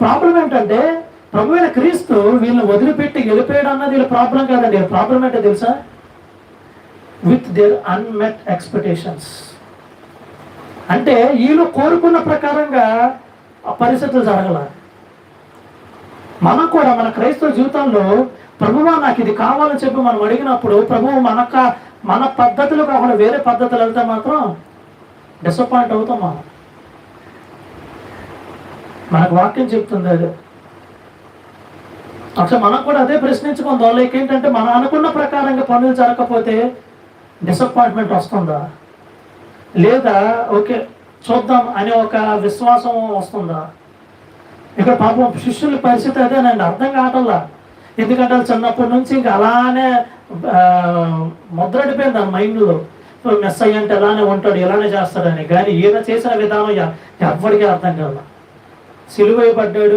Problem ఏంటంటే ప్రభువైన క్రీస్తు వీళ్ళని వదిలిపెట్టి వెళ్ళిపోయాడు అన్నది వీళ్ళ ప్రాబ్లం కాదండి. వీళ్ళ ప్రాబ్లం ఏంటో తెలుసా? With their unmet expectations. అంటే వీళ్ళు కోరుకున్న ప్రకారంగా ఆ పరిస్థితులు జరగల. మనం కూడా మన క్రైస్తవ జీవితంలో ప్రభువా నాకు ఇది కావాలని చెప్పి మనం అడిగినప్పుడు ప్రభువు మన పద్ధతులు కాకుండా వేరే పద్ధతులు వెళ్తే మాత్రం డిసప్పాయింట్ అవుతాం. మనకు వాక్యం చెప్తుంది అదే. అసలు మనం కూడా అదే ప్రశ్నించుకుందాం. వాళ్ళకి ఏంటంటే మనం అనుకున్న ప్రకారంగా పనులు జరగకపోతే డిసప్పాయింట్మెంట్ వస్తుందా, లేదా ఓకే చూద్దాం అనే ఒక విశ్వాసం వస్తుందా? ఇక్కడ పాపం శిష్యుల పరిస్థితి అదేనండి, అర్థం కావట్లా. ఎందుకంటే చిన్నప్పటి నుంచి ఇంకా అలానే ముద్రడిపోయింది ఆ మైండ్లో. మెస్సయ్య అంటే ఎలానే ఉంటాడు, ఎలానే చేస్తాడని. కానీ ఈయన చేసిన విధానం ఎవరికి అర్థం కాదు. సిలువ పడ్డాడు,